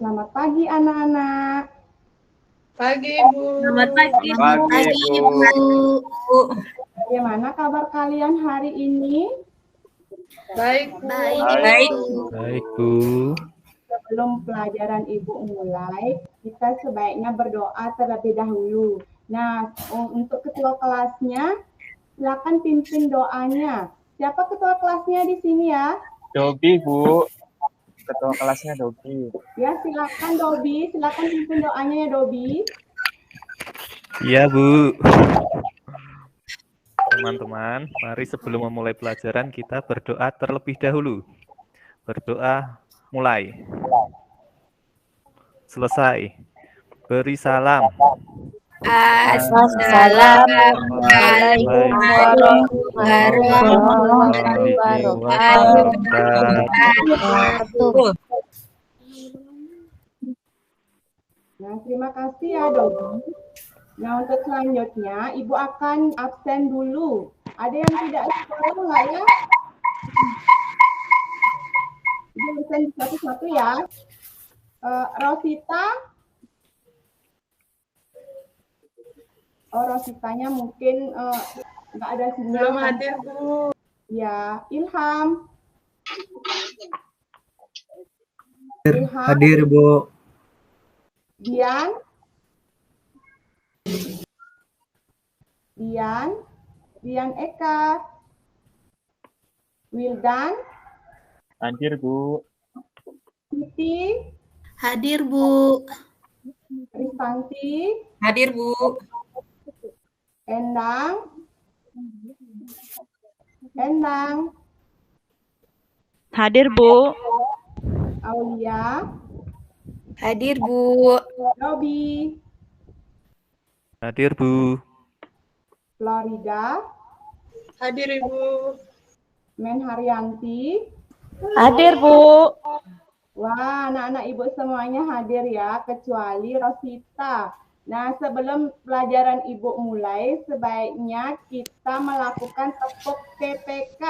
Selamat pagi anak-anak. Pagi, Bu. Selamat pagi, Bu. Pagi, Bu. Bagaimana kabar kalian hari ini? Baik, Bu. Baik. Baik, Bu. Sebelum pelajaran Ibu mulai, kita sebaiknya berdoa terlebih dahulu. Nah, untuk ketua kelasnya, silakan pimpin doanya. Siapa ketua kelasnya di sini ya? Dobi, Bu. Ketua kelasnya Dobi. Ya, silakan Dobi. Silakan pimpin doanya ya, Dobi. Iya, Bu. Teman-teman, mari sebelum memulai pelajaran kita berdoa terlebih dahulu. Berdoa mulai. Selesai. Beri salam. Assalamualaikum warahmatullahi wabarakatuh. Nah, terima kasih ya, Dobi. Nah, untuk selanjutnya, Ibu akan absen dulu. Ada yang tidak sekolah nggak ya? Ibu absen satu-satu ya. Rosita. Oh, Rositanya mungkin nggak ada sinyal. Belum hadir, Bu. Ya, Ilham. Hadir, Bu. Dian. Dian Eka. Wildan. Hadir, Bu. Siti. Hadir, Bu. Ristanti. Hadir, Bu. Endang. Hadir, Bu. Aulia. Hadir, Bu. Robi. Hadir, Bu. Florida. Hadir, Ibu. Menharyanti. Hadir, Bu. Wah, anak-anak Ibu semuanya hadir ya, kecuali Rosita. Nah, sebelum pelajaran Ibu mulai, sebaiknya kita melakukan tepuk PPK.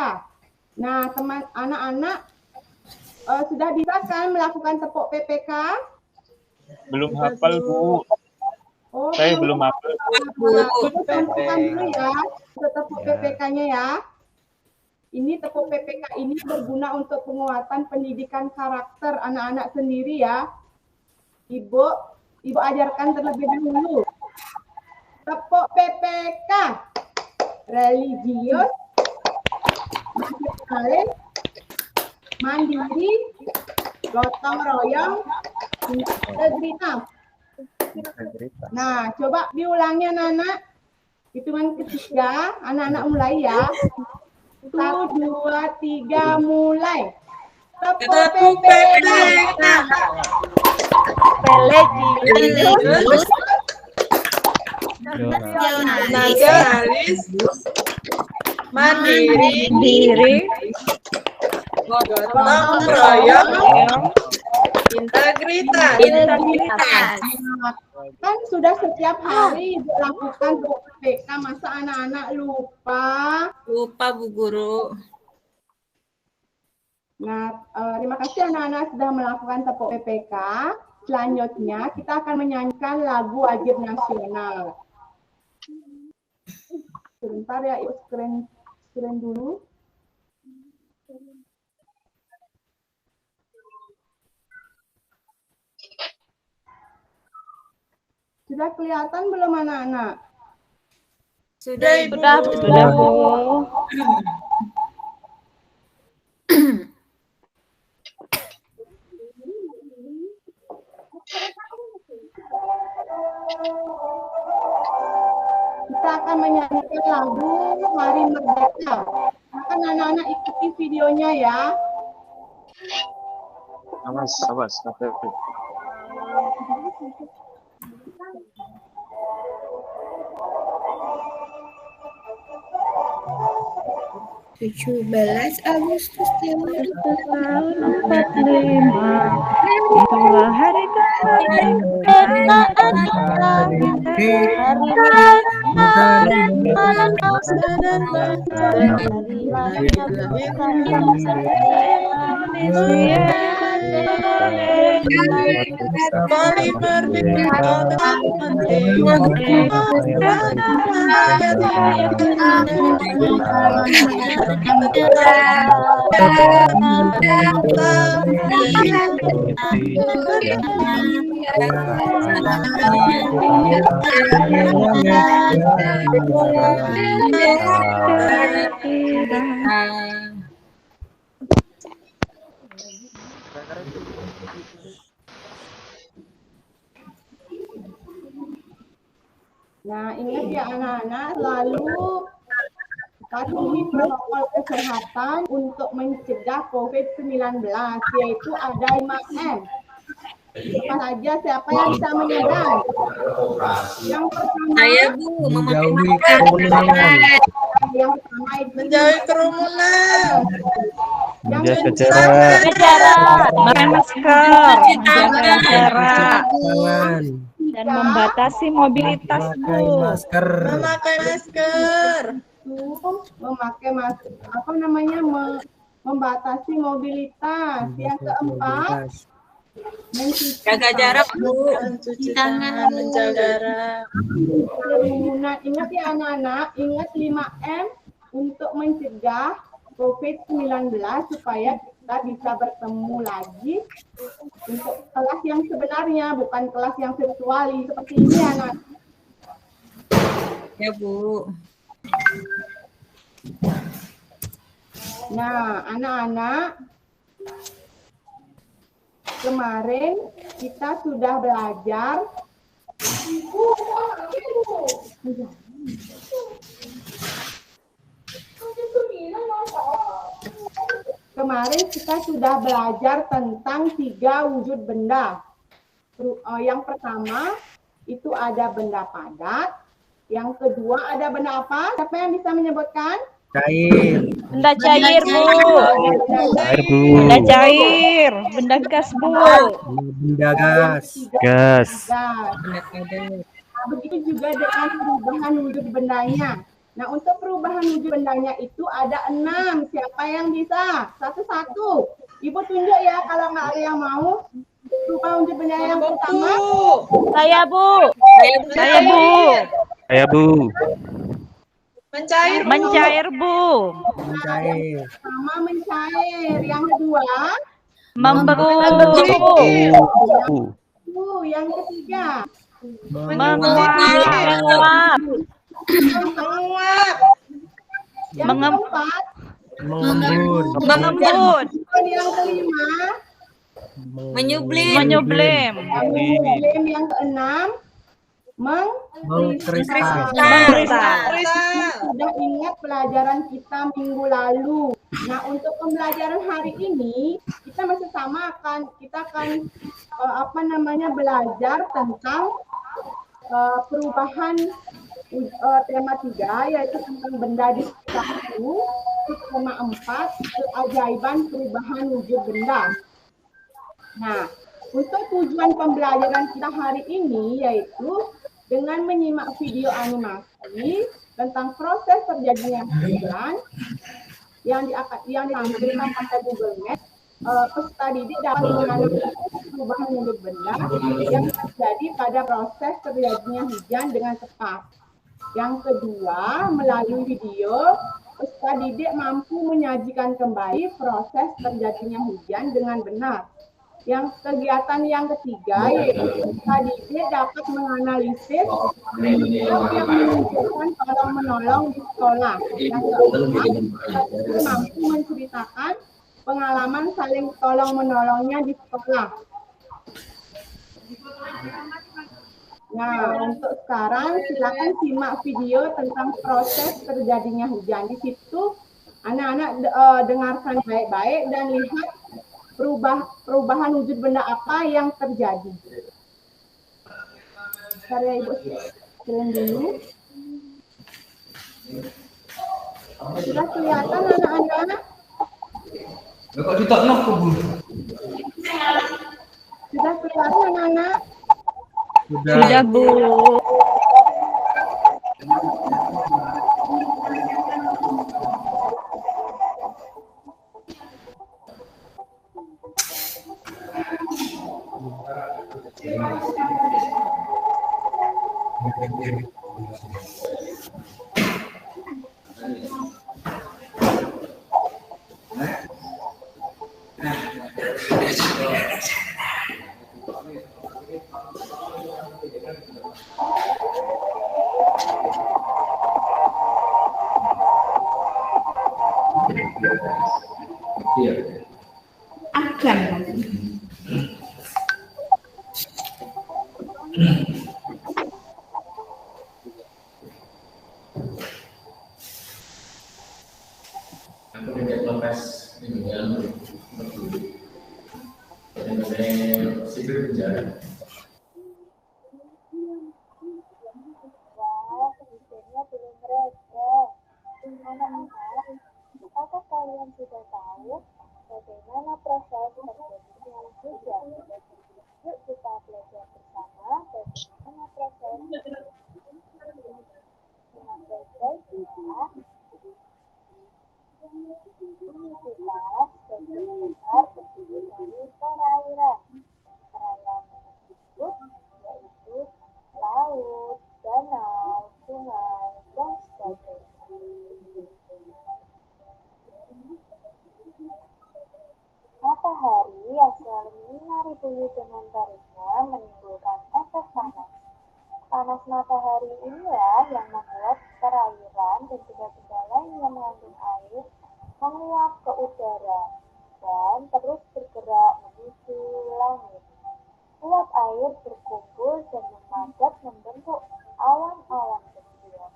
Nah, teman anak-anak sudah bisa kan melakukan tepuk PPK? Belum hafal, Bu. Oh, Saya belum hafal. Kita contohkan dulu ya, untuk tepuk PPK-nya ya. Ini tepuk PPK ini berguna untuk penguatan pendidikan karakter anak-anak sendiri ya. Ibu ajarkan terlebih dahulu. Tepuk PPK. Religius, nasionalis, mandiri, gotong royong, integritas. Nah, coba diulangnya anak-anak. Hitungan ketiga, anak-anak mulai ya. 1, 2, 3, mulai. Tepuk PPK. Religius, Nasionalis, mandiri, gotong royong, integritas. Kan sudah setiap hari Ibu lakukan tepuk PPK, masa anak-anak lupa? Lupa, Bu Guru. Nah, terima kasih anak-anak sudah melakukan tepuk PPK. Selanjutnya kita akan menyanyikan lagu wajib nasional. Sebentar ya, Ibu screen dulu. Sudah kelihatan belum anak-anak? Sudah, Ibu. Sudah, Bu. Kita akan menyanyikan lagu Hari Merdeka. Akan anak-anak ikuti videonya ya. Awas. Tujuh belas Agustus tahun 45. Itulah hari kemerdekaan Indonesia. Kembali merdeka Nah, ingat ya anak-anak, lalu patuhi protokol kesehatan untuk mencegah COVID-19, yaitu ada 5M. Apa saja siapa yang bisa menyerang? Yang pertama, Saya Bu, memakai Menjauhi masker. kerumunan. yang pertama itu menjauhi kerumunan. yang Menjaga kedua, jarak. Jarak, pakai masker, Cuci menjaga tangan. jarak, Tangan. dan membatasi mobilitas, Pakai Bu. masker. Memakai masker. memakai masker, membatasi mobilitas. Yang keempat, mencuci Jaga jarak Bu. Mencuci tangan, menjaga jarak. kerumunan. Ingat ya anak-anak, ingat 5M untuk mencegah COVID-19 supaya kita bisa bertemu lagi untuk kelas yang sebenarnya, bukan kelas yang virtual seperti ini anak. Ya Bu. Nah, anak-anak, kemarin kita sudah belajar tentang 3 wujud benda. Yang pertama itu ada benda padat, yang kedua ada benda apa? Siapa yang bisa menyebutkan? Cair. Benda cair, Bu. Air, Bu. Benda cair, benda gas, Bu. Benda gas. Gas. Nah, begitu juga dengan perubahan wujud bendanya. Nah, untuk perubahan wujud bendanya itu ada 6. Siapa yang bisa? Satu-satu. Ibu tunjuk ya kalau nggak ada yang mau. Perubahan wujud benda yang pertama. Saya, Bu. Saya, Bu. Saya, Bu. Mencair, Bu. Mencair, Bu. Mencair. Pertama mencair. Yang kedua, Membeku. yang ketiga, Menguap. Menguap. yang Mengem- keempat, Mengembun. Mengembun. dan yang kelima, Menyublim. Menyublim. mengklaim, yang keenam, Mengkristal. Mengkristal. Sudah ingat pelajaran kita minggu lalu. Nah, untuk pembelajaran hari ini kita masih sama kita akan belajar tentang perubahan tema 3 yaitu tentang benda di satu, tema 4 keajaiban perubahan wujud benda. Nah, untuk tujuan pembelajaran kita hari ini yaitu dengan menyimak video animasi tentang proses terjadinya hujan yang ditampilkan pada Google Maps, peserta didik dapat mengalami perubahan wujud benda yang terjadi pada proses terjadinya hujan dengan cepat. Yang kedua, melalui video, peserta didik mampu menyajikan kembali proses terjadinya hujan dengan benar. Yang kegiatan yang ketiga yaitu peserta didik dapat menganalisis yang menunjukkan tolong-menolong di sekolah. Yang keempat, peserta mampu menceritakan pengalaman saling tolong-menolongnya di sekolah. Nah, untuk sekarang silakan simak video tentang proses terjadinya hujan. Di situ anak-anak dengarkan baik-baik dan lihat perubahan wujud benda apa yang terjadi. Saya Ibu screen dulu. Sudah kelihatan anak-anak? Sudah kelihatan anak-anak? Sudah, Bu. Wah, hujannya belum reda. Anak-anak, apakah kalian sudah tahu bagaimana proses terjadinya hujan? Yuk kita belajar bersama bagaimana proses terjadinya. Simak baik-baik ya. Aktivitas sebagian besar terdiri dari perairan. Perairan tersebut yaitu laut, danau, sungai, dan sebagainya. Matahari yang selalu menyinari bumi dengan teriknya menimbulkan efek panas. Panas matahari inilah yang membuat perairan dan benda-benda lain yang mengandung air menguap ke udara dan terus bergerak menuju langit. Uap air berkumpul dan memadat membentuk awan-awan kecil.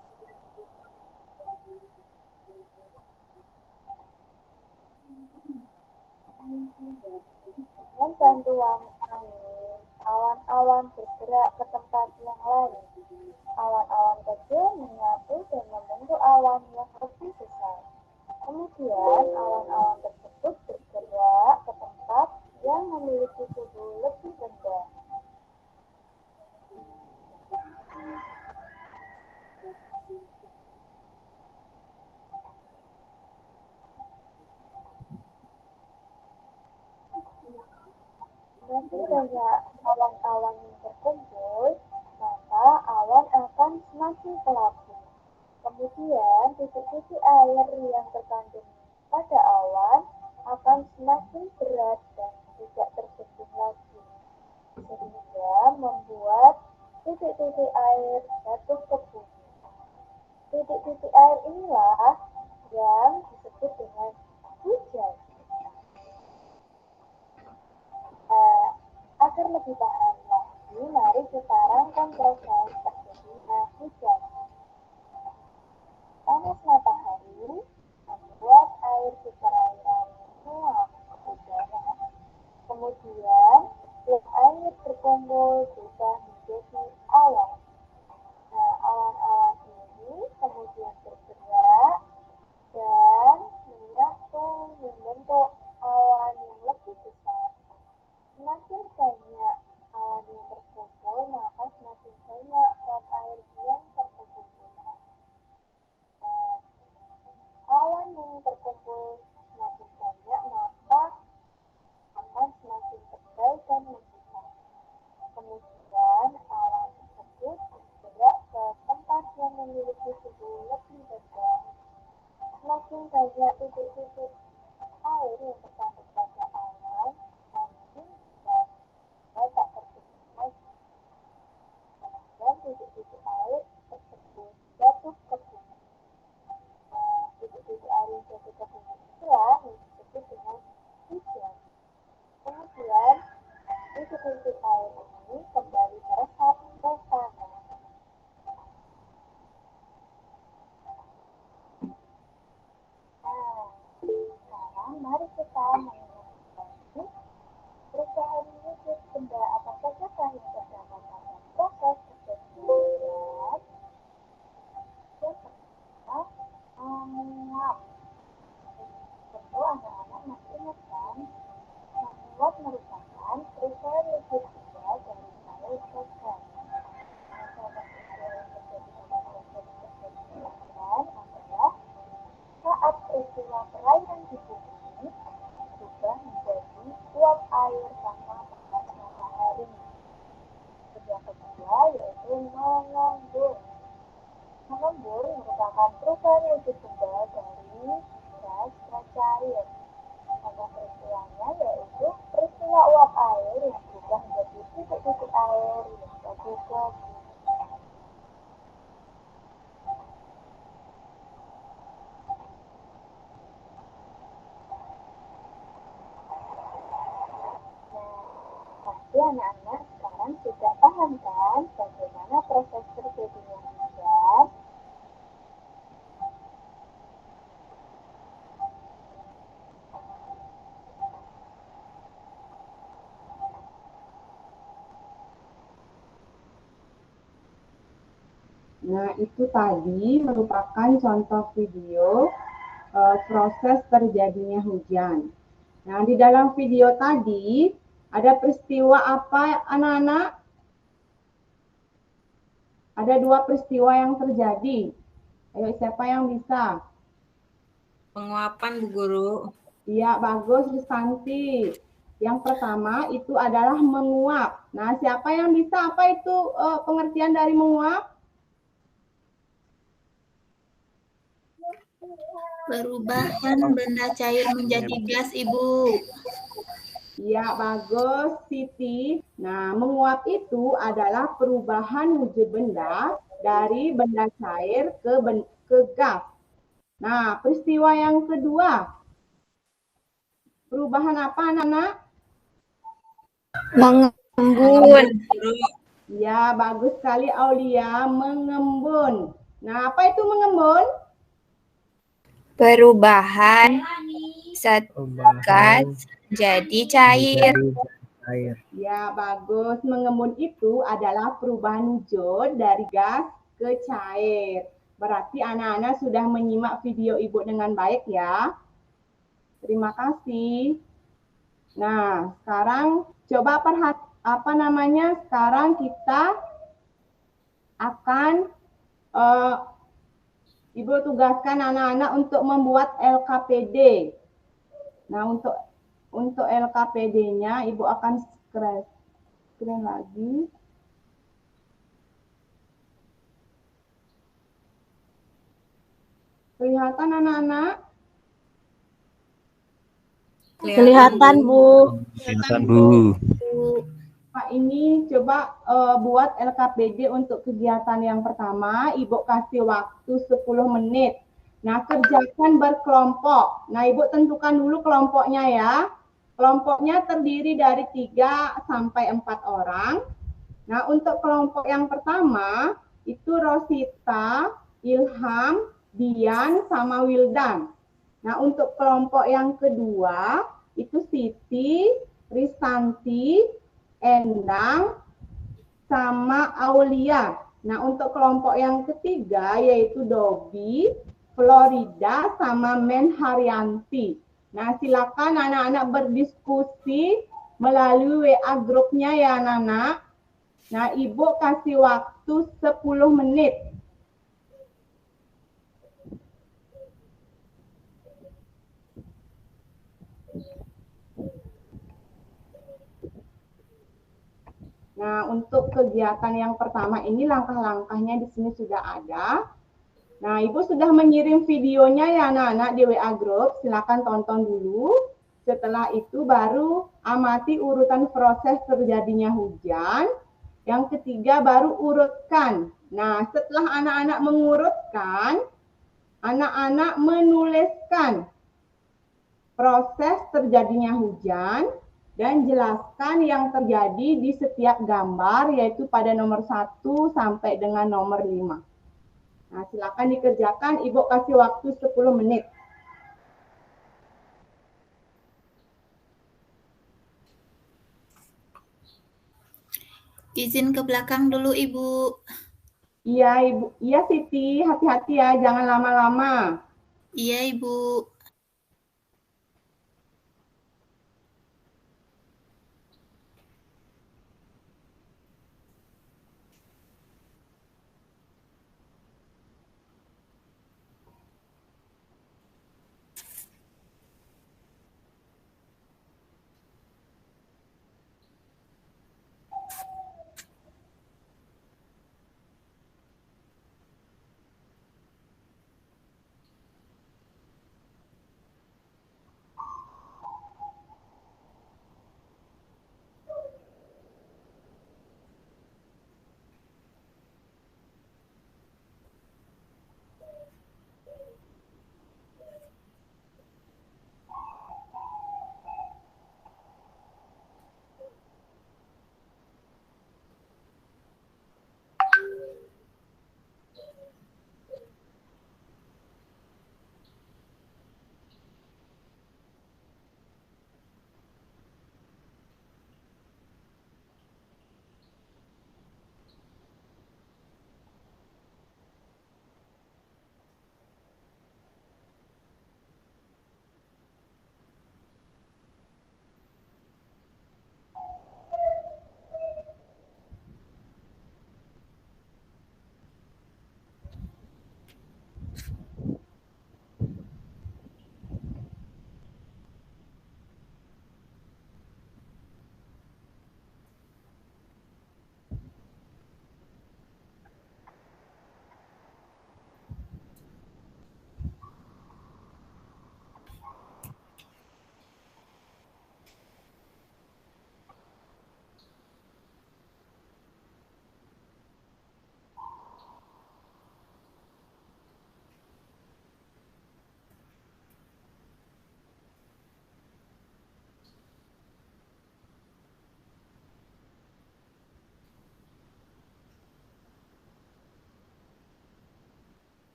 Dengan bantuan angin, awan-awan bergerak ke tempat yang lain. Awan-awan kecil menyatu dan membentuk awan yang lebih besar. Kemudian awan-awan tersebut bergerak ke tempat yang memiliki suhu lebih rendah. Semakin banyak awan-awan yang berkumpul, maka awan akan semakin gelapung. Kemudian titik-titik air yang terkandung pada awan akan semakin berat dan tidak terbendung lagi, sehingga membuat titik-titik air jatuh ke bumi. Titik-titik air inilah yang disebut dengan hujan. Agar lebih paham lagi, mari kita rangkum proses terjadinya hujan. Panas matahari membuat air di perairan menguap ke udara. Kemudian, air berkumpul berubah menjadi awan. Nah, awan-awan ini kemudian bergerak dan menyatu membentuk awan yang lebih besar. Semakin banyak awan yang terkumpul, maka semakin banyak uap air yang terkumpul. Awan yang terkumpul semakin banyak, maka akan semakin tebal dan membesar. Kemudian awan tersebut bergerak ke tempat yang memiliki suhu lebih rendah. Semakin banyak titik-titik air yang terkandung pada awan, semakin besar dan tak terbendung lagi. Dan titik-titik air tersebut jatuh ke bumi. Titik-titik air yang jatuh ke bumi itulah yang disebut dengan hujan. Kemudian titik-titik air ini kembali meresap ke tanah. Sekarang mari kita mengenai perubahan wujud benda apa saja yang terdapat pada proses terjadinya hujan. Yang pertama, menguap. Tentu anak-anak masih ingat kan? Menguap merupakan perubahan wujud benda dari cair ke gas. Salah satu yang terjadi pada proses terjadinya hujan adalah saat peristiwa perairan di bumi berubah menjadi uap air karena panas matahari. yaitu mengembun. Mengembun merupakan perubahan wujud benda dari gas ke cair. Contoh peristiwanya yaitu peristiwa uap air yang berubah menjadi titik-titik air yang jadi debu. Pasti anak-anak sekarang sudah paham kan bagaimana proses terjadinya hujan? Nah, itu tadi merupakan contoh video proses terjadinya hujan. Nah, di dalam video tadi ada peristiwa apa anak-anak? Ada 2 peristiwa yang terjadi. Ayo, siapa yang bisa? Penguapan Bu Guru. Iya, bagus, Ristanti. Yang pertama itu adalah menguap. Nah, siapa yang bisa? Apa itu pengertian dari menguap? Perubahan benda cair menjadi gas, Ibu. Iya, bagus, Siti. Nah, menguap itu adalah perubahan wujud benda dari benda cair ke gas. Nah, peristiwa yang kedua. Perubahan apa, anak-anak? Mengembun. Ya, bagus sekali Aulia, mengembun. Nah, apa itu mengembun? Perubahan zat Perubahan gas jadi cair. Cair. Ya, bagus. Mengembun itu adalah perubahan wujud dari gas ke cair. Berarti anak-anak sudah menyimak video Ibu dengan baik ya. Terima kasih. Nah, sekarang coba sekarang kita akan Ibu tugaskan anak-anak untuk membuat LKPD. Nah, untuk LKPD-nya Ibu akan screen lagi. Kelihatan anak-anak? Kelihatan, Bu. Kelihatan Bu. Pak ini coba buat LKPD untuk kegiatan yang pertama. Ibu kasih waktu 10 menit. Nah, kerjakan berkelompok. Nah, Ibu tentukan dulu kelompoknya ya. Kelompoknya terdiri dari 3 sampai 4 orang. Nah, untuk kelompok yang pertama, itu Rosita, Ilham, Dian, sama Wildan. Nah, untuk kelompok yang kedua, itu Siti, Ristanti, Endang, sama Aulia. Nah, untuk kelompok yang ketiga yaitu Dobi, Florida, sama Haryanti. Nah, silakan anak-anak berdiskusi melalui WA grupnya ya anak-anak. Nah, Ibu kasih waktu 10 menit. Nah, untuk kegiatan yang pertama ini langkah-langkahnya di sini sudah ada. Nah, Ibu sudah mengirim videonya ya anak-anak di WA Group. Silakan tonton dulu. Setelah itu baru amati urutan proses terjadinya hujan. Yang ketiga baru urutkan. Nah, setelah anak-anak mengurutkan, anak-anak menuliskan proses terjadinya hujan dan jelaskan yang terjadi di setiap gambar, yaitu pada nomor 1 sampai dengan nomor 5. Nah, silakan dikerjakan. Ibu kasih waktu 10 menit. Izin ke belakang dulu, Ibu. Iya, Ibu. Iya, Siti. Hati-hati ya, jangan lama-lama. Iya, Ibu.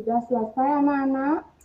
Sudah selesai anak-anak?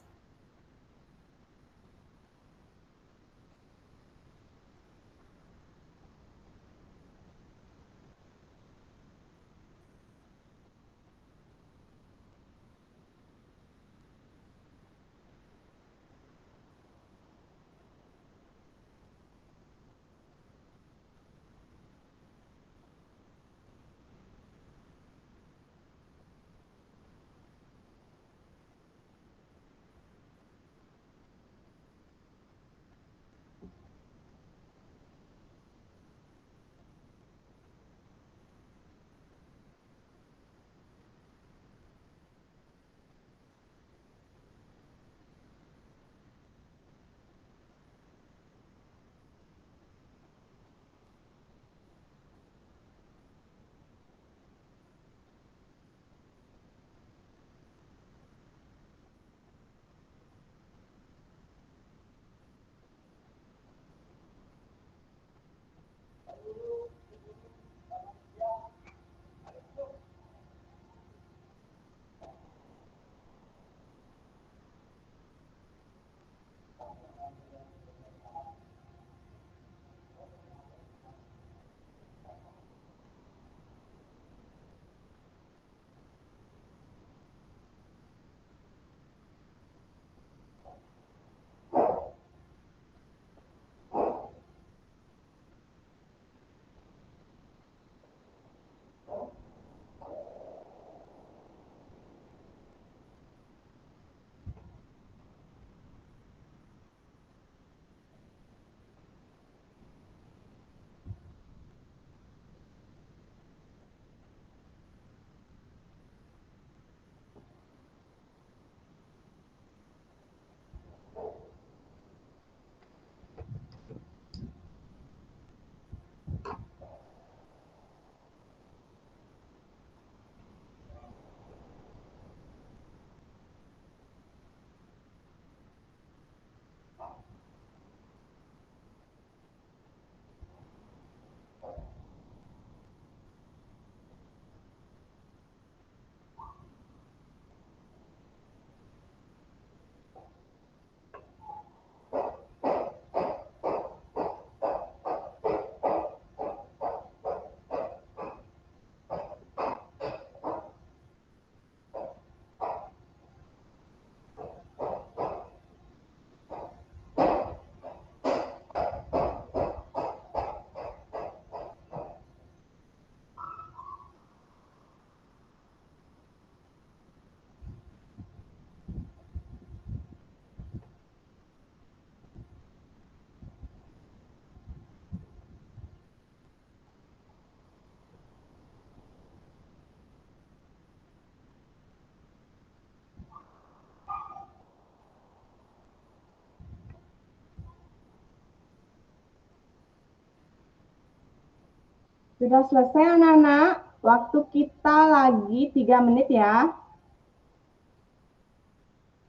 Sudah selesai anak-anak? Waktu kita lagi 3 menit ya.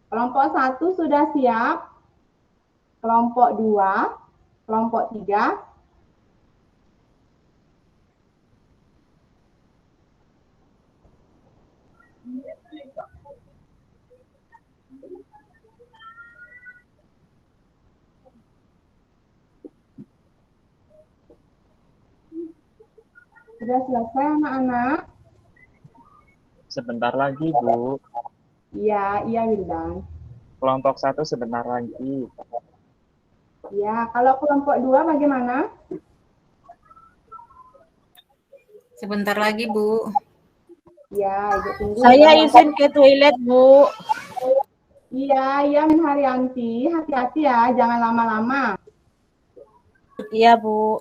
Kelompok 1 sudah siap. Kelompok 2, kelompok 3. Sudah selesai anak-anak? Sebentar lagi, Bu. Iya, Wildan. Kelompok 1 sebentar lagi. Ya, kalau kelompok 2 bagaimana? Sebentar lagi, Bu. Ya, Ibu tunggu. Saya izin ke toilet, Bu. Iya, Min Haryanti. Hati-hati ya, jangan lama-lama. Iya, Bu.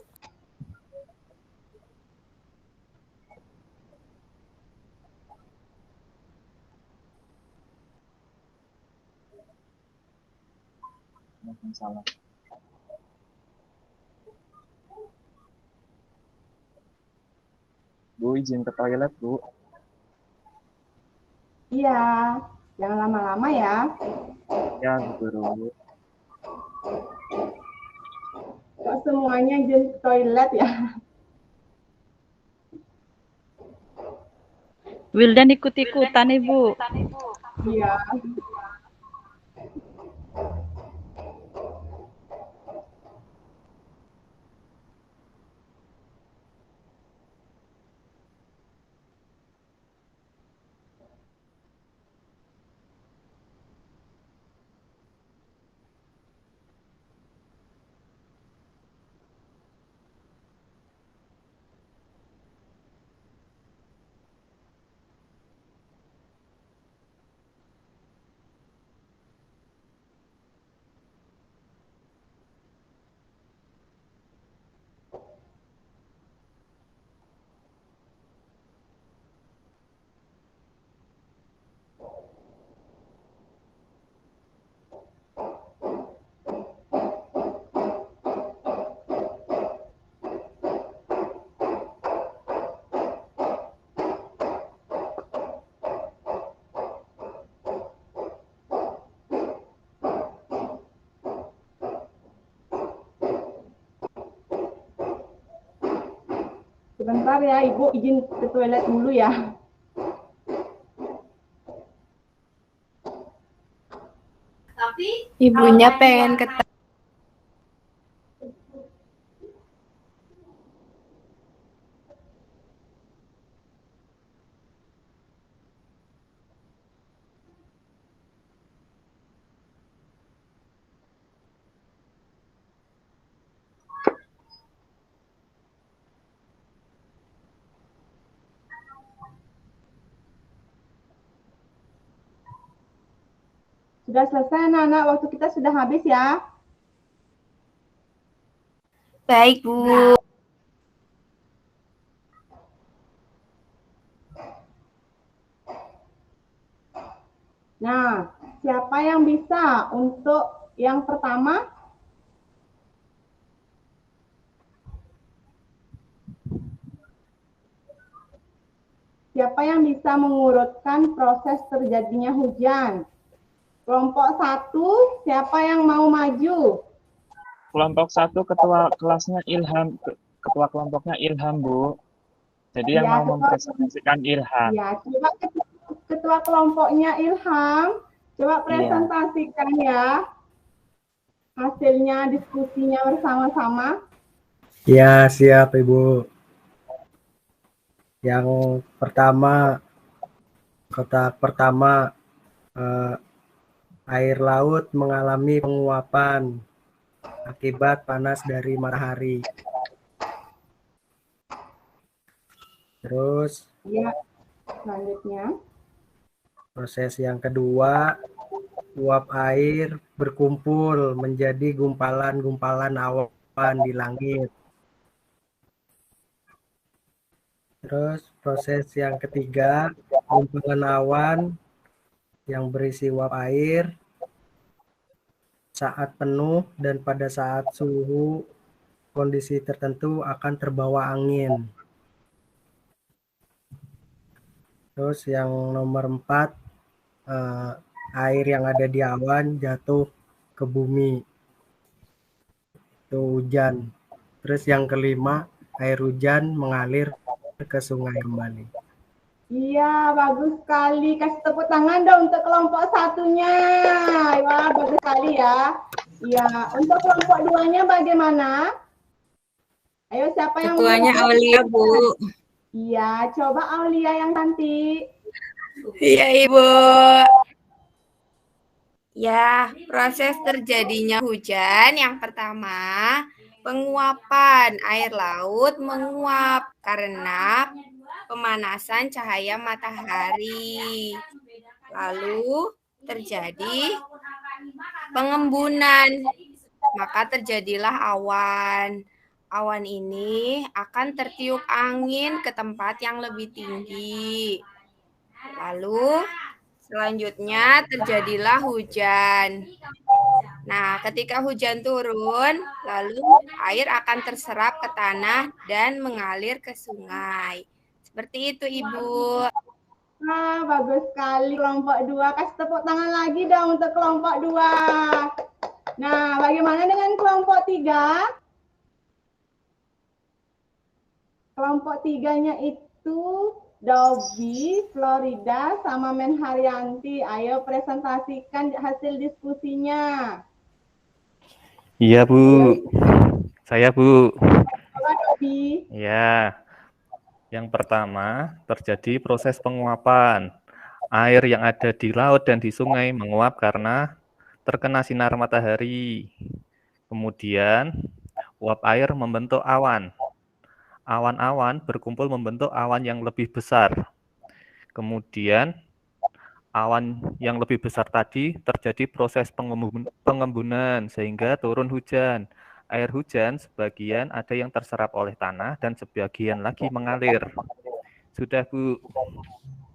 Salah. Bu, izin ke toilet, Bu. Iya, jangan lama-lama ya. Ya, Bu Guru. Kok semuanya izin ke toilet ya? Wildan ikut-ikutan, Ibu. Iya. Sebentar ya, Ibu izin ke toilet dulu ya. Ibunya pengen ketemu. Sudah selesai anak-anak, waktu kita sudah habis ya. Baik, Bu. Nah, siapa yang bisa untuk yang pertama? Siapa yang bisa mengurutkan proses terjadinya hujan? Kelompok 1, siapa yang mau maju? Kelompok 1 ketua kelasnya Ilham, ketua kelompoknya Ilham, Bu. Jadi yang Ya, mau mempresentasikan Ilham. Ya, coba ketua kelompoknya Ilham, coba presentasikan ya hasilnya diskusinya bersama-sama. Ya, siap Ibu. Yang pertama, kotak pertama, air laut mengalami penguapan akibat panas dari matahari. Terus, Ya, selanjutnya. proses yang kedua, uap air berkumpul menjadi gumpalan-gumpalan awan di langit. Terus proses yang ketiga, gumpalan awan yang berisi uap air saat penuh dan pada saat suhu kondisi tertentu akan terbawa angin. Terus yang nomor 4, air yang ada di awan jatuh ke bumi. Itu hujan. Terus yang kelima, air hujan mengalir ke sungai kembali. Iya, bagus sekali. Kasih tepuk tangan dong untuk kelompok satunya. Wah, bagus sekali ya. Iya, untuk kelompok 2-nya bagaimana? Ayo, siapa yang Ketuanya mau? Aulia, Bu. Iya, coba Aulia yang cantik. Iya, Ibu. Ya, proses terjadinya hujan yang pertama, penguapan air laut menguap karena pemanasan cahaya matahari. Lalu terjadi pengembunan, maka terjadilah awan. Awan ini akan tertiup angin ke tempat yang lebih tinggi. Lalu selanjutnya terjadilah hujan. Nah, ketika hujan turun, lalu air akan terserap ke tanah dan mengalir ke sungai. Seperti itu, Ibu. Nah, bagus sekali kelompok 2. Kasih tepuk tangan lagi dong untuk kelompok 2. Nah, bagaimana dengan kelompok 3? Kelompok 3-nya itu Dobi, Florida, sama Menharyanti. Ayo presentasikan hasil diskusinya. Iya, Bu. Saya, Bu. Coba Dobi. Ya. Yang pertama, terjadi proses penguapan. Air yang ada di laut dan di sungai menguap karena terkena sinar matahari. Kemudian, uap air membentuk awan. Awan-awan berkumpul membentuk awan yang lebih besar. Kemudian, awan yang lebih besar tadi terjadi proses pengembunan sehingga turun hujan. Air hujan sebagian ada yang terserap oleh tanah dan sebagian lagi mengalir. Sudah, Bu.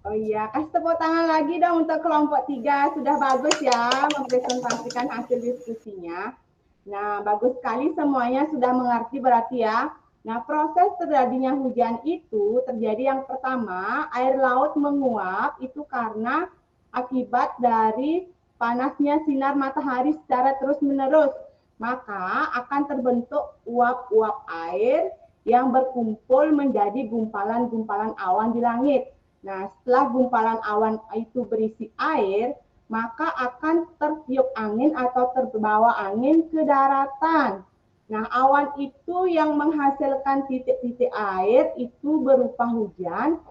Oh iya, kasih tepuk tangan lagi dong untuk kelompok 3. Sudah bagus ya mempresentasikan hasil diskusinya. Nah, bagus sekali semuanya sudah mengerti berarti ya. Nah, proses terjadinya hujan itu terjadi yang pertama, air laut menguap itu karena akibat dari panasnya sinar matahari secara terus-menerus. Maka akan terbentuk uap-uap air yang berkumpul menjadi gumpalan-gumpalan awan di langit. Nah, setelah gumpalan awan itu berisi air, maka akan tertiup angin atau terbawa angin ke daratan. Nah, awan itu yang menghasilkan titik-titik air itu berupa hujan,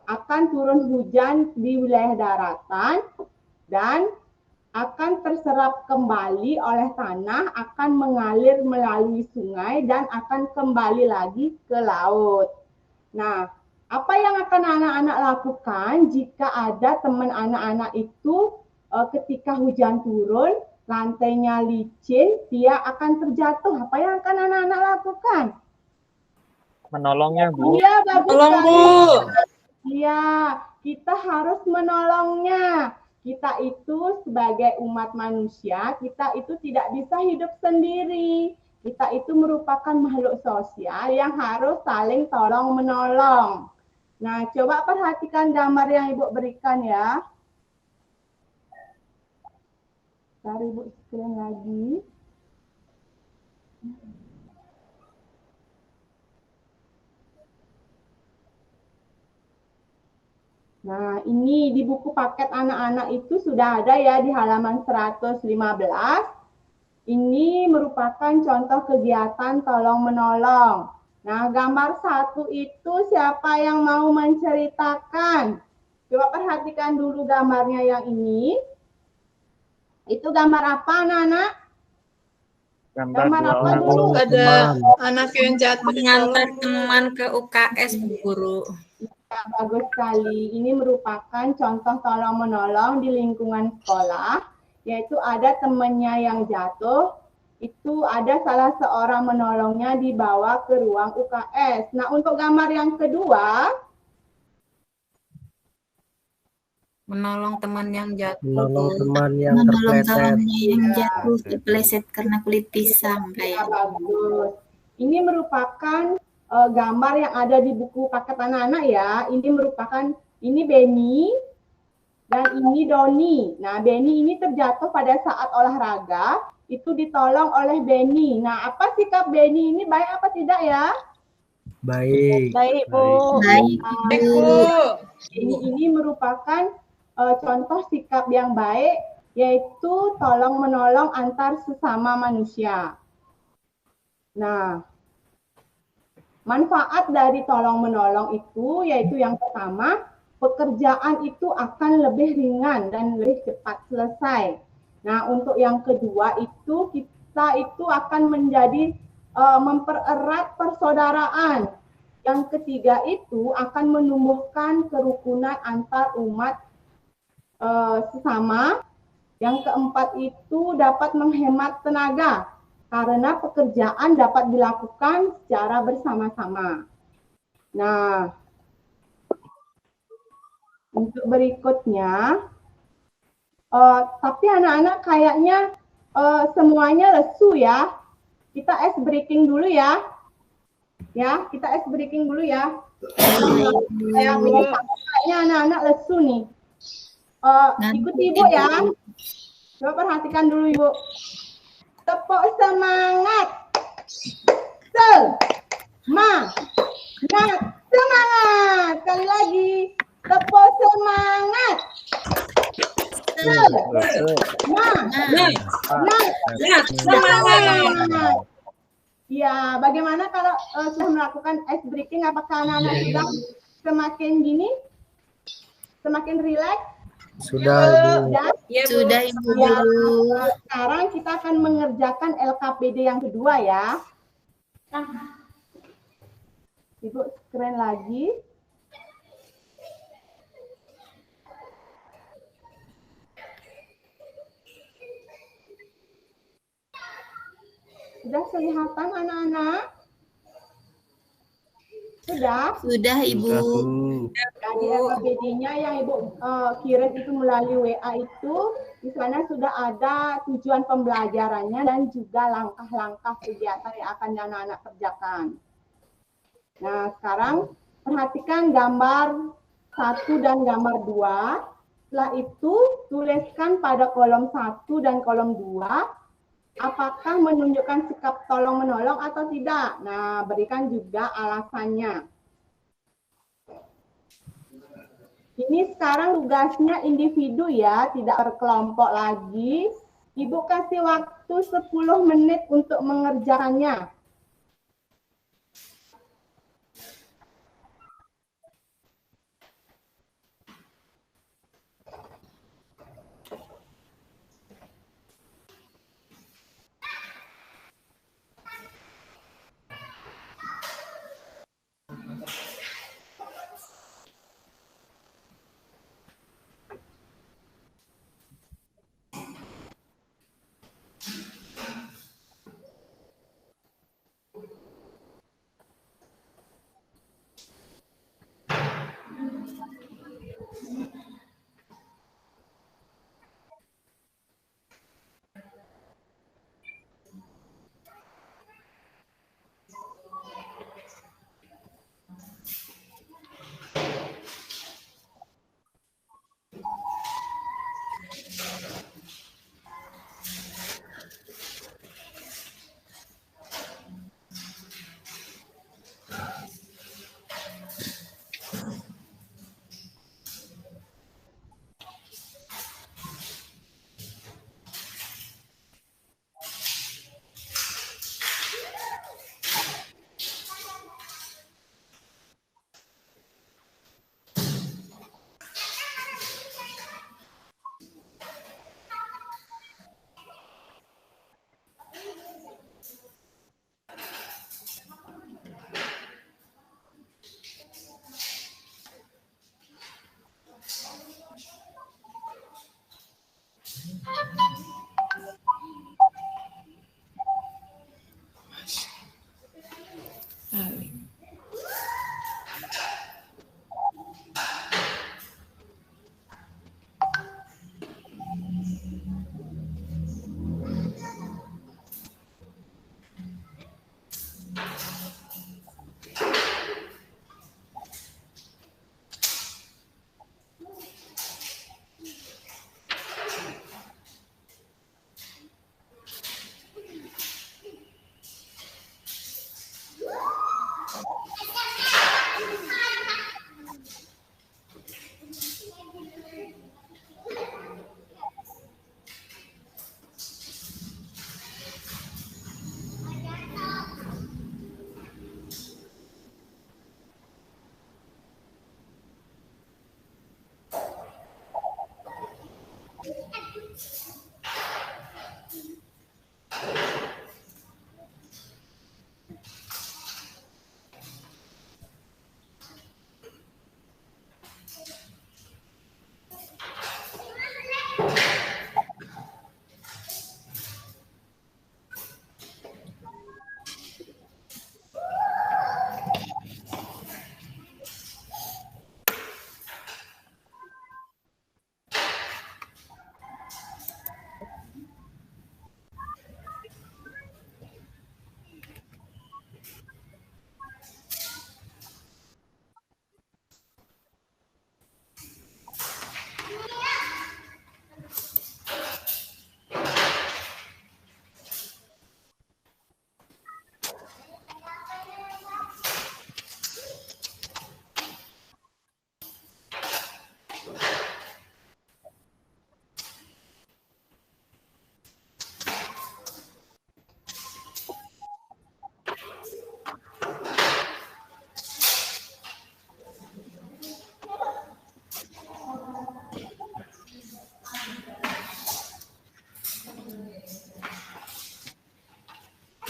akan turun hujan di wilayah daratan, dan akan terserap kembali oleh tanah, akan mengalir melalui sungai, dan akan kembali lagi ke laut. Nah, apa yang akan anak-anak lakukan jika ada teman anak-anak itu ketika hujan turun, lantainya licin, dia akan terjatuh. Apa yang akan anak-anak lakukan? Menolongnya, Bu. Iya, bagus Tolong, sekali. Bu. Iya, kita harus menolongnya. Kita itu sebagai umat manusia, kita itu tidak bisa hidup sendiri. Kita itu merupakan makhluk sosial yang harus saling tolong-menolong. Nah, coba perhatikan gambar yang Ibu berikan ya. Taruh Ibu screen lagi. Nah, ini di buku paket anak-anak itu sudah ada ya di halaman 115. Ini merupakan contoh kegiatan tolong-menolong. Nah, gambar 1 itu siapa yang mau menceritakan? Coba perhatikan dulu gambarnya yang ini. Itu gambar apa, anak-anak? Gambar apa dulu? Ada anak yang jatuh Mengantar ditolong, Bu. teman ke UKS, Bu Guru. Ya, bagus sekali. Ini merupakan contoh tolong-menolong di lingkungan sekolah, yaitu ada temannya yang jatuh, itu ada salah seorang menolongnya dibawa ke ruang UKS. Nah, untuk gambar yang kedua, Menolong teman yang jatuh. Menolong Bu. teman yang Menolong terpleset. kawannya yang jatuh terpeleset karena kulit pisang ya kayak. bagus. Ini merupakan gambar yang ada di buku paket anak-anak ya. Ini merupakan, ini Benny dan ini Doni. Nah, Benny ini terjatuh pada saat olahraga, itu ditolong oleh Benny. Nah, apa sikap Benny ini, baik apa tidak ya? Baik. Baik, Bu. Baik, Baik, Bu. Bu. Ini merupakan contoh sikap yang baik, yaitu tolong-menolong antar sesama manusia. Nah, manfaat dari tolong-menolong itu yaitu yang pertama, pekerjaan itu akan lebih ringan dan lebih cepat selesai. Nah, untuk yang kedua itu kita itu akan menjadi mempererat persaudaraan. Yang ketiga itu akan menumbuhkan kerukunan antar umat sesama. Yang keempat itu dapat menghemat tenaga, karena pekerjaan dapat dilakukan secara bersama-sama. Nah, untuk berikutnya, tapi anak-anak kayaknya semuanya lesu ya. Kita ice breaking dulu ya. Ya, kita ice breaking dulu ya. Kayaknya anak-anak lesu nih. Ikuti Ibu ya. Coba perhatikan dulu Ibu. Tepuk semangat. Semangat. Semangat. Sekali lagi. Tepuk semangat. Semangat. Ya, bagaimana kalau sudah melakukan ice breaking? Apakah anak-anak sudah semakin gini? Semakin rileks? Sudah, Ibu. Sudah, Ibu Ya, Guru. sekarang kita akan mengerjakan LKPD yang kedua ya. Ibu screen lagi. Sudah kelihatan anak-anak? Sudah? Sudah, Ibu. Jadi LKPD-nya yang Ibu kirim itu melalui WA itu, di sana sudah ada tujuan pembelajarannya dan juga langkah-langkah kegiatan yang akan anak-anak kerjakan. Nah, sekarang perhatikan gambar 1 dan gambar 2. Setelah itu, tuliskan pada kolom 1 dan kolom 2, apakah menunjukkan sikap tolong-menolong atau tidak. Nah, berikan juga alasannya. Ini sekarang tugasnya individu ya, tidak berkelompok lagi. Ibu kasih waktu 10 menit untuk mengerjakannya.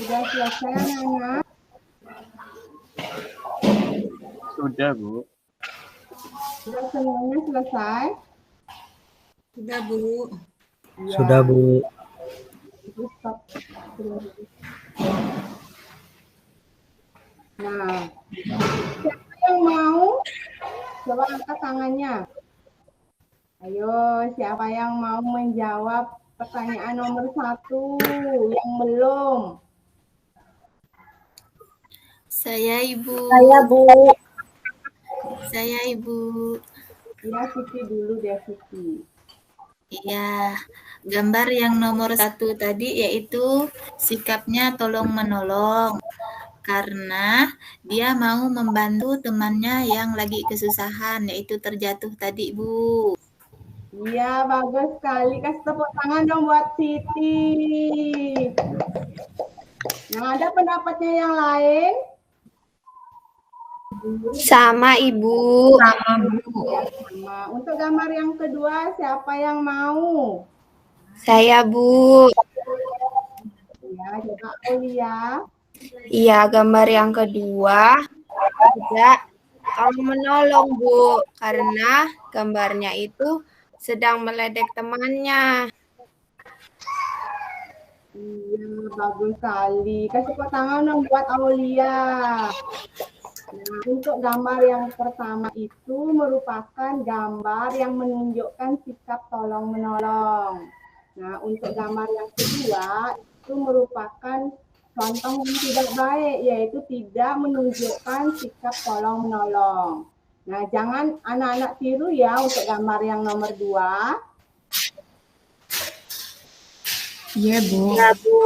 Sudah selesai anak-anak? Sudah, Bu. Sudah semuanya selesai? Sudah, Bu. Ya. Sudah, Bu. Stop. Nah, siapa yang mau? Coba angkat tangannya. Ayo, siapa yang mau menjawab pertanyaan nomor 1 yang belum? Saya Ibu. Saya, Bu. Saya Ibu. Ya, Siti dulu deh, Siti. Iya, gambar yang nomor 1 tadi yaitu sikapnya tolong-menolong. Karena dia mau membantu temannya yang lagi kesusahan, yaitu terjatuh tadi, Bu. Iya, bagus sekali. Kasih tepuk tangan dong buat Siti. Nah, ada pendapatnya yang lain? Sama, Ibu. Sama, Bu. Ya, sama. Untuk gambar yang kedua, siapa yang mau? Saya, Bu. Ya, coba Aulia. Iya, gambar yang kedua juga tolong menolong, Bu. Karena gambarnya itu sedang meledek temannya. Iya, bagus sekali. Kasih tepuk tangan dong buat Aulia. Nah, untuk gambar yang pertama itu merupakan gambar yang menunjukkan sikap tolong-menolong. Nah, untuk gambar yang kedua itu merupakan contoh yang tidak baik, yaitu tidak menunjukkan sikap tolong-menolong. Nah, jangan anak-anak tiru ya untuk gambar yang nomor 2. Iya, Bu. Ya, Bu.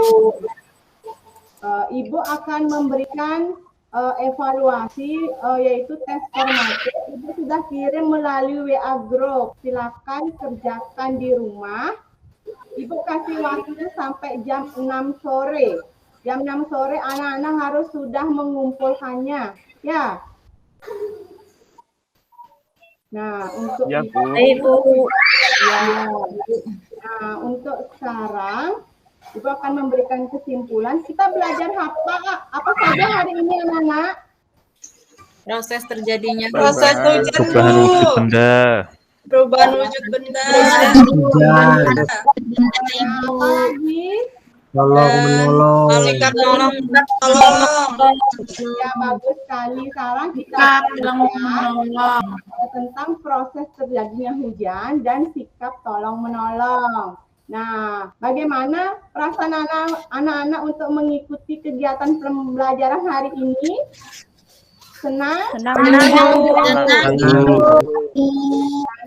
Ibu akan memberikan evaluasi yaitu tes formatif. Ibu sudah kirim melalui WA Group. Silakan kerjakan di rumah. Ibu kasih waktu sampai jam 6 sore. Jam 6 sore anak-anak harus sudah mengumpulkannya. Ya. Nah, untuk Ya, Bu. Ibu. ya. Nah, untuk sekarang Ibu akan memberikan kesimpulan. Kita belajar apa saja hari ini anak-anak? Proses terjadinya Proses wujud, Perubahan Bu. wujud benda. Perubahan wujud benda. Dan Apa lagi? tolong-menolong. Sikap tolong. Tolong. Ya, bagus sekali. Sekarang kita Sikap belajar tolong-menolong. tentang proses terjadinya hujan dan sikap tolong-menolong. Nah, bagaimana perasaan anak-anak untuk mengikuti kegiatan pembelajaran hari ini? Senang? Senang, Bu.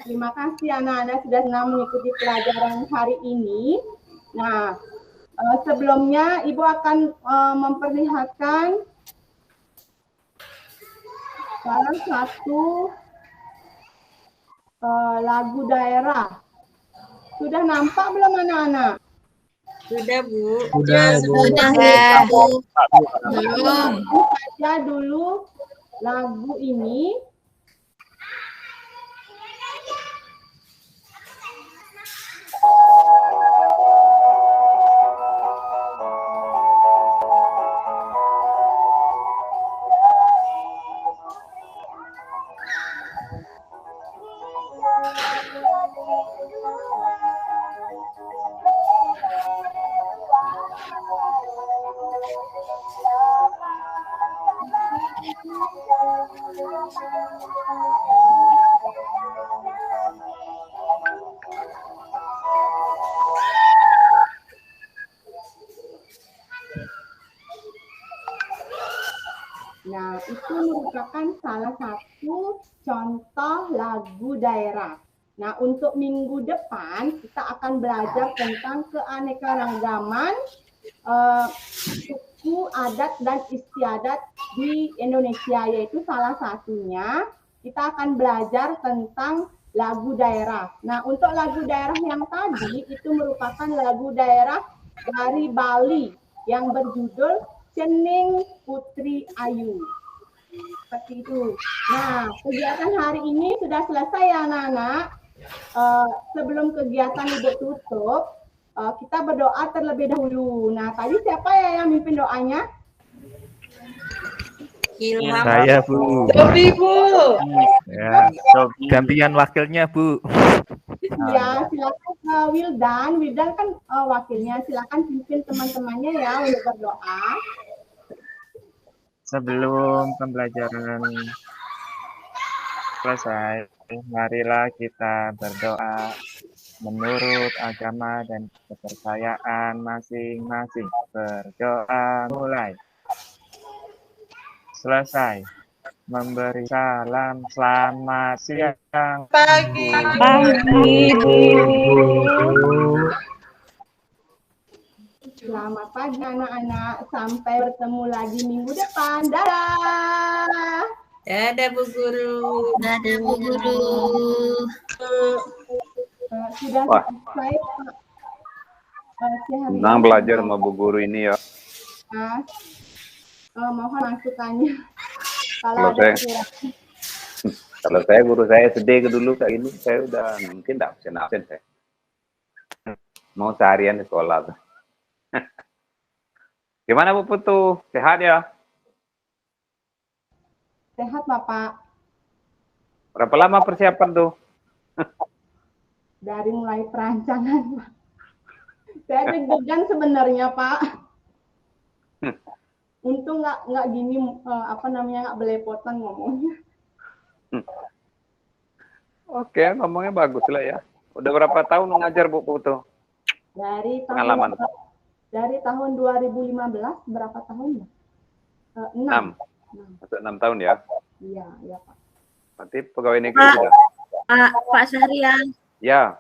Terima kasih anak-anak sudah senang mengikuti pelajaran hari ini. Nah, sebelumnya Ibu akan memperlihatkan salah satu lagu daerah. Sudah nampak belum anak-anak? Sudah, Bu. Sudah, Bu. Sudah, Bu. Belum. Saja dulu lagu ini. Nah, itu merupakan salah satu contoh lagu daerah. Nah, untuk minggu depan kita akan belajar tentang keanekaragaman suku, adat, dan istiadat di Indonesia, yaitu salah satunya kita akan belajar tentang lagu daerah. Nah, untuk lagu daerah yang tadi itu merupakan lagu daerah dari Bali yang berjudul Cening Putri Ayu. Seperti itu. Nah, kegiatan hari ini sudah selesai ya anak-anak. Sebelum kegiatan Ibu tutup, kita berdoa terlebih dahulu. Nah, tadi siapa ya yang mimpin doanya? Ilham. Saya, Bu. Sobi, Bu. Ya. Gantian wakilnya, Bu. Ya, silakan Wildan. Wildan kan wakilnya. Silakan pimpin teman-temannya ya untuk berdoa. Sebelum pembelajaran selesai, marilah kita berdoa menurut agama dan kepercayaan masing-masing. Berdoa mulai. Selesai. Memberi salam selamat siang. Pagi. Selamat pagi anak-anak. Sampai bertemu lagi minggu depan. Dadah. Dadah Bu Guru. Dadah Bu Guru. Sudah Wah. selesai Pak. Senang belajar sama Bu Guru ini ya. Mohon masukannya. Kalau saya guru saya sedih dulu kayak gini, saya udah mungkin nggak absen saya. Mau seharian di sekolah tuh. Gimana Bu Putu? Sehat ya? Sehat Bapak. Berapa lama persiapan tuh? Dari mulai perancangan Pak. Saya deg-degan sebenarnya Pak. Untung nggak gini nggak belepotan ngomongnya. Oke, ngomongnya bagus lah ya. Udah berapa tahun ngajar Bu Putu? Pengalaman. Dari tahun 2015 berapa tahun ya? 6. Masuk 6 tahun ya? Iya Pak. Berarti pegawai negeri sudah? Pak Syahrian. Ya.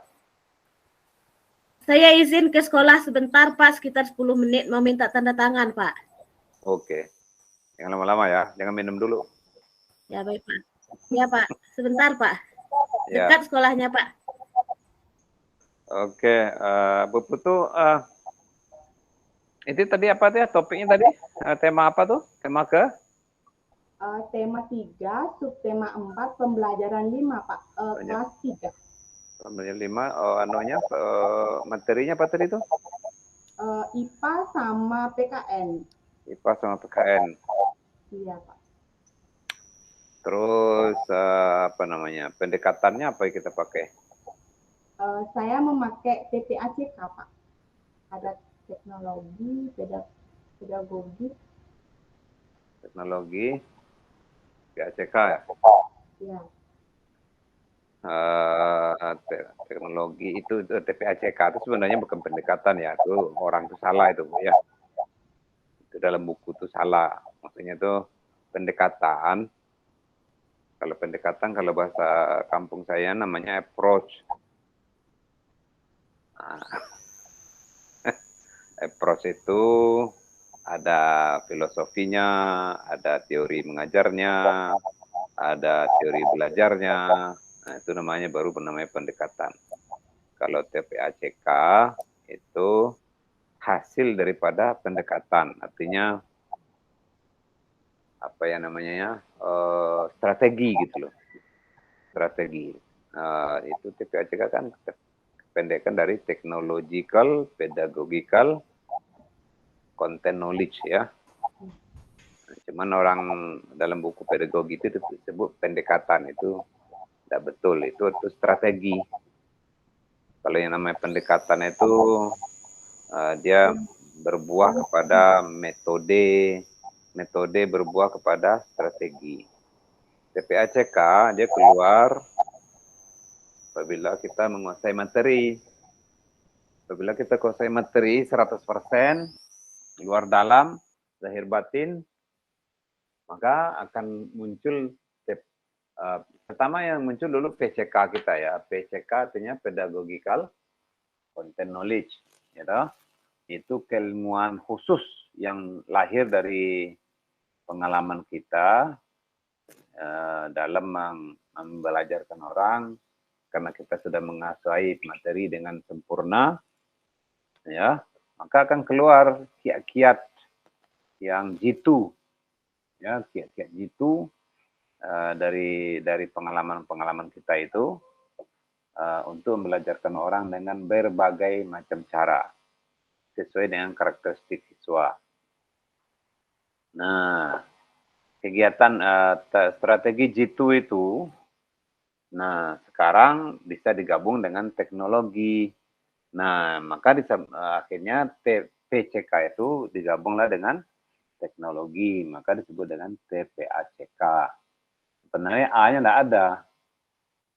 Saya izin ke sekolah sebentar Pak, sekitar 10 menit mau minta tanda tangan Pak. Oke. Jangan lama-lama ya, jangan minum dulu. Ya baik Pak. Ya Pak, sebentar Pak. Ya. Dekat sekolahnya Pak. Oke, Bu Putu, itu tadi apa tuh ya topiknya tadi? Tema apa tuh? Tema ke? Tema 3, subtema 4, pembelajaran 5 Pak. Kelas 3. Pembelajaran 5, materinya apa tadi tuh? IPA sama PKN. IPA sama PKN. Iya Pak. Terus pendekatannya apa yang kita pakai? Saya memakai TPACK Pak. Ada teknologi, pedagogi. Teknologi, TPACK ya? Iya. Teknologi itu TPACK itu sebenarnya bukan pendekatan ya, itu orang itu salah itu ya. Itu dalam buku itu salah. Maksudnya itu pendekatan. Kalau pendekatan, kalau bahasa kampung saya namanya approach. Approach itu ada filosofinya, ada teori mengajarnya, ada teori belajarnya. Nah, itu namanya baru bernamanya pendekatan. Kalau TPACK itu hasil daripada pendekatan, artinya apa ya namanya ya, strategi gitu loh, strategi. Itu TPACK kan kependekan dari technological, pedagogical, content knowledge ya. Cuman orang dalam buku pedagogi itu disebut pendekatan, itu tidak betul, itu strategi. Kalau yang namanya pendekatan itu dia berbuah kepada metode berbuah kepada strategi. TPACK dia keluar apabila kita menguasai materi. Apabila kita kuasai materi 100%, luar dalam, zahir batin, maka akan muncul pertama yang muncul dulu PCK kita ya. PCK artinya pedagogical content knowledge, ya toh? Itu keilmuan khusus yang lahir dari pengalaman kita dalam membelajarkan orang, karena kita sudah menguasai materi dengan sempurna, ya, maka akan keluar kiat-kiat yang jitu, ya, kiat-kiat jitu dari pengalaman-pengalaman kita itu, untuk membelajarkan orang dengan berbagai macam cara sesuai dengan karakteristik siswa. Nah, kegiatan strategi G2 itu, nah sekarang bisa digabung dengan teknologi. Nah, maka akhirnya PCK itu digabunglah dengan teknologi, maka disebut dengan TPACK. Sebenarnya A-nya tidak ada.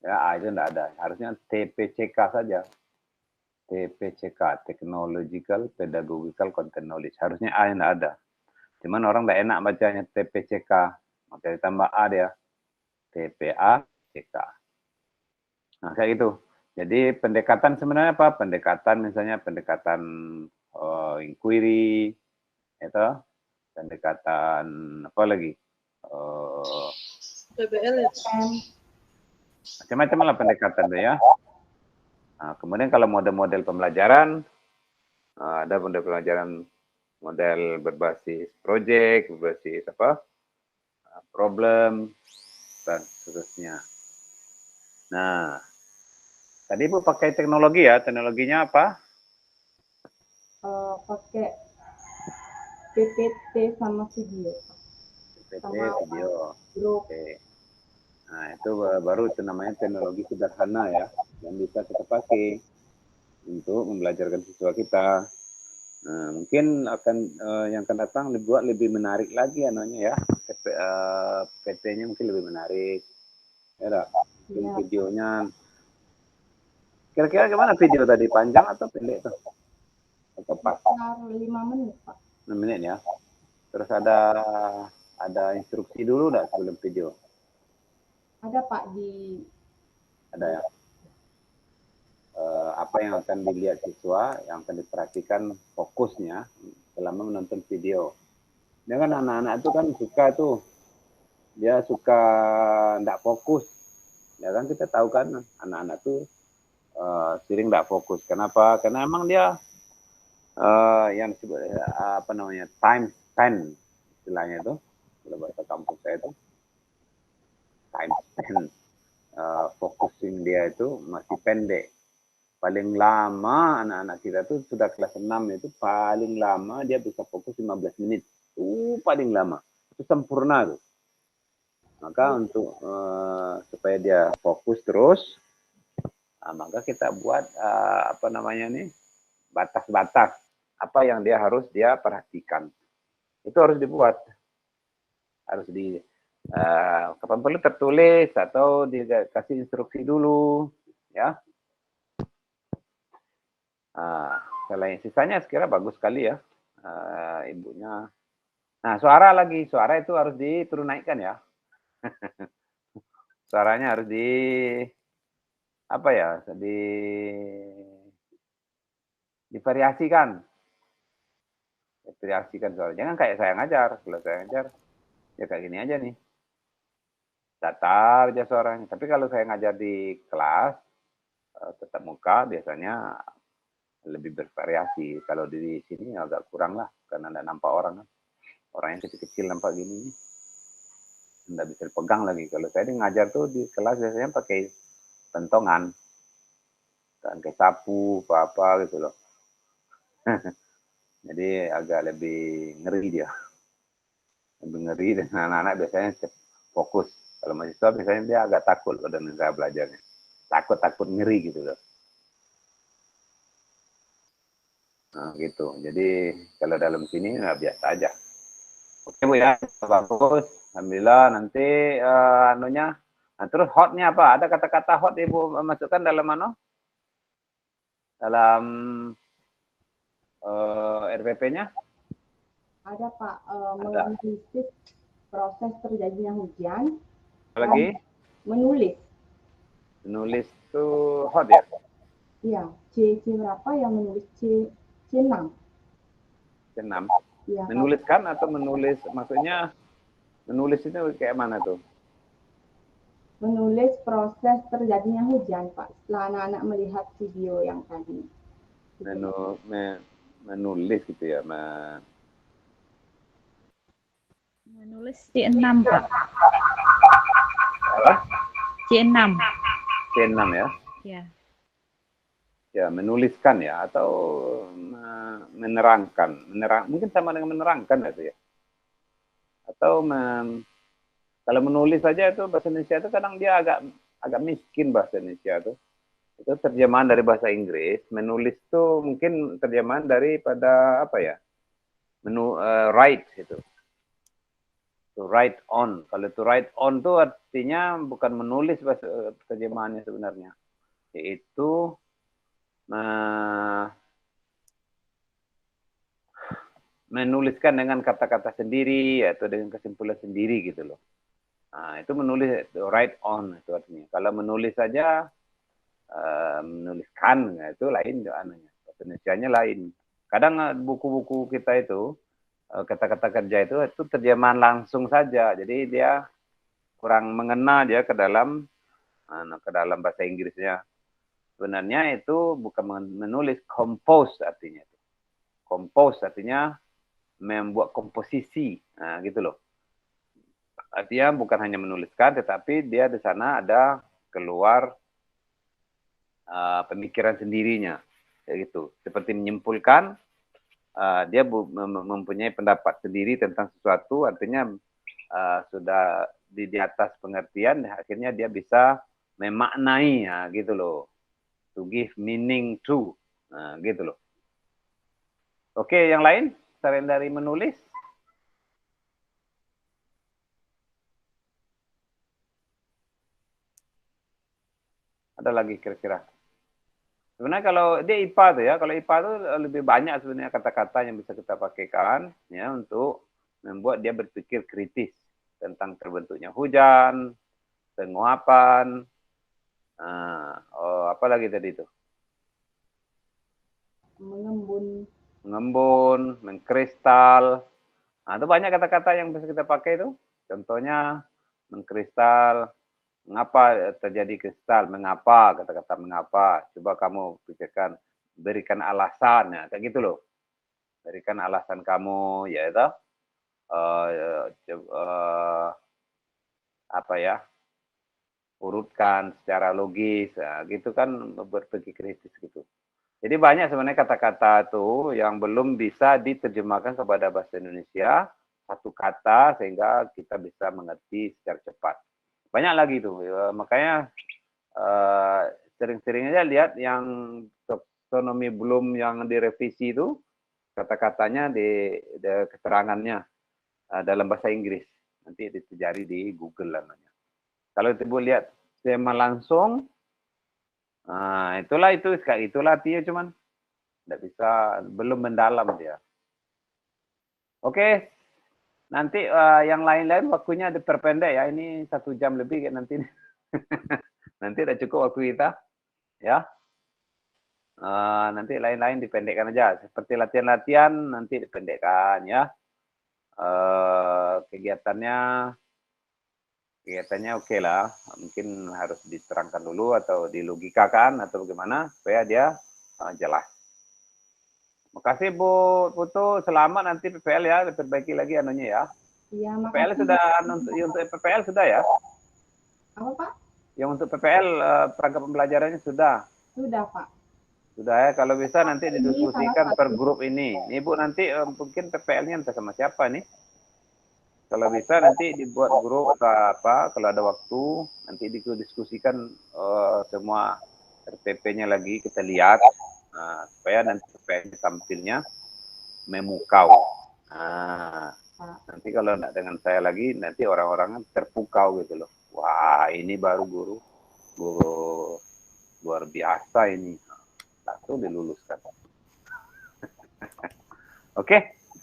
Ya, A itu tidak ada. Harusnya TPCK saja. TPCK, Technological Pedagogical Content Knowledge. Harusnya A yang tidak ada. Cuman orang tidak enak bacanya TPCK. Maka ditambah A dia. TPACK. Nah, kayak gitu. Jadi pendekatan sebenarnya apa? Pendekatan misalnya pendekatan inquiry, itu pendekatan apa lagi? PBL ya. Macam-macam lah pendekatan tuh ya. Nah, kemudian kalau model-model pembelajaran, ada model pembelajaran model berbasis project, berbasis apa? Problem dan seterusnya. Nah, tadi Ibu pakai teknologi ya, teknologinya apa? Pakai PPT sama video. PPT, sama video. grup. Oke. Nah, itu baru itu namanya teknologi sederhana ya, yang bisa kita pakai untuk membelajarkan siswa kita. Nah, mungkin akan yang akan datang dibuat lebih menarik lagi anunya ya, PPT-nya mungkin lebih menarik. Ya, mungkin videonya. Kira-kira gimana video tadi, panjang atau pendek tuh? Atau pas? 5 menit, Pak. 6 menit ya. Terus ada instruksi dulu enggak sebelum video? Ada Pak di. Ada ya. Apa yang akan dilihat siswa, yang akan diperhatikan fokusnya selama menonton video. Dia kan anak-anak itu kan suka tuh, dia suka enggak fokus. Ya kan kita tahu kan anak-anak tuh sering enggak fokus. Kenapa? Karena emang dia yang disebut apa namanya time span istilahnya itu, kalau bahasa kampung saya itu time span focusing dia itu masih pendek. Paling lama anak-anak kita tuh sudah kelas 6 itu paling lama dia bisa fokus 15 menit. Paling lama. Itu sempurna tuh. Maka untuk supaya dia fokus terus, maka kita buat apa namanya nih, batas-batas apa yang harus dia perhatikan. Itu harus dibuat. Harus kapan perlu tertulis atau dikasih instruksi dulu, ya. Selain sisanya sekira bagus sekali ya, ibunya. Nah, suara itu harus diturun naikkan ya. Suaranya harus divariasikan. Divariasikan suara. Jangan kayak saya ngajar. Kalau saya ngajar, ya kayak gini aja nih. Datar aja suaranya. Tapi kalau saya ngajar di kelas, tetap muka, biasanya lebih bervariasi. Kalau di sini agak kurang lah, karena tidak nampak orang kan. Orang yang kecil-kecil nampak gini, tidak bisa dipegang lagi. Kalau saya ngajar tuh di kelas biasanya pakai pentongan, pakai sapu, apa-apa gitu loh. Jadi agak lebih ngeri dia. Lebih ngeri, dan anak-anak biasanya fokus. Kalau mahasiswa biasanya dia agak takut pada saya belajarnya. Takut ngeri gitu loh. Nah, gitu. Jadi kalau dalam sini biasa aja. Oke Bu ya, bagus. Alhamdulillah. Nanti anunya. Nah, terus hotnya apa? Ada kata-kata hot Ibu masukkan dalam dalam RPP-nya? Ada Pak, menganalisis proses terjadinya hujan. Apa lagi? Menulis. Menulis itu hot ya? Iya, C berapa yang menulis C6. C6. Ya, menuliskan atau menulis, maksudnya menulis itu kayak mana tuh? Menulis proses terjadinya hujan, Pak. Setelah anak-anak melihat video yang tadi. Menulis gitu ya, menulis C6, Pak. Apa? C6. C6 ya? Ya. Ya, menuliskan ya, atau menerangkan. Mungkin sama dengan menerangkan itu ya. Atau kalau menulis saja itu bahasa Indonesia itu kadang dia agak miskin bahasa Indonesia itu. Itu terjemahan dari bahasa Inggris. Menulis itu mungkin terjemahan daripada apa ya? Write itu. To write on. Kalau to write on itu artinya bukan menulis bahasa terjemahannya sebenarnya. Yaitu menuliskan dengan kata-kata sendiri atau dengan kesimpulan sendiri gitu loh. Nah, itu menulis, write on itu artinya. Kalau menulis saja, menuliskan, nah, itu lain anunya. Bahasa Indonesianya lain. Kadang buku-buku kita itu, kata-kata kerja itu terjemahan langsung saja. Jadi dia kurang mengena dia ke dalam bahasa Inggrisnya. Sebenarnya itu bukan menulis, compose artinya. Compose artinya membuat komposisi, nah gitu loh. Artinya bukan hanya menuliskan, tetapi dia di sana ada keluar pemikiran sendirinya, kayak gitu. Seperti menyimpulkan, dia mempunyai pendapat sendiri tentang sesuatu, artinya sudah di atas pengertian, akhirnya dia bisa memaknai, nah, gitu loh. To give meaning to, nah, gitu loh. Oke, yang lain selain dari menulis? Ada lagi kira-kira? Sebenarnya kalau dia IPA tuh ya, kalau IPA tuh lebih banyak sebenarnya kata-kata yang bisa kita pakaikan ya untuk membuat dia berpikir kritis tentang terbentuknya hujan, penguapan, apa lagi tadi itu? Mengembun, mengkristal. Nah, itu banyak kata-kata yang bisa kita pakai itu. Contohnya mengkristal, mengapa terjadi kristal, mengapa, kata-kata mengapa. Coba kamu pikirkan, berikan alasan, ya, kayak gitu loh. Berikan alasan kamu, ya itu, apa ya, urutkan secara logis, ya, gitu kan, berpikir kritis gitu. Jadi banyak sebenarnya kata-kata itu yang belum bisa diterjemahkan kepada bahasa Indonesia, satu kata sehingga kita bisa mengerti secara cepat. Banyak lagi tuh, makanya sering-sering aja lihat yang taksonomi belum yang direvisi itu, kata-katanya di keterangannya dalam bahasa Inggris. Nanti dicari di Google namanya. Kalau ibu lihat tema langsung, nah, itulah dia cuman tidak bisa, belum mendalam dia. Oke, nanti yang lain-lain waktunya diperpendek ya. Ini 1 jam lebih kayak nanti. Nanti udah cukup waktu kita, ya. Nanti lain-lain dipendekkan aja. Seperti latihan-latihan nanti dipendekkan ya. Kegiatannya oke lah, mungkin harus diterangkan dulu atau dilogikakan atau bagaimana supaya dia jelas. Makasih Bu Putu, selamat nanti PPL ya, diperbaiki lagi anunya ya. Iya, PPL makasih. sudah, untuk PPL sudah ya? Apa Pak? Yang untuk PPL perangkat pembelajarannya sudah? Sudah Pak. Sudah ya, kalau bisa nanti didiskusikan per grup ini. Nih Bu, nanti mungkin PPL-nya entah sama siapa nih. Kalau bisa nanti dibuat grup atau apa, kalau ada waktu nanti didiskusikan semua RPP-nya lagi kita lihat supaya nanti PPL tampilnya memukau. Nanti kalau tidak dengan saya lagi nanti orang-orang terpukau gitu loh. Wah, ini baru guru luar biasa ini. Langsung diluluskan. Oke.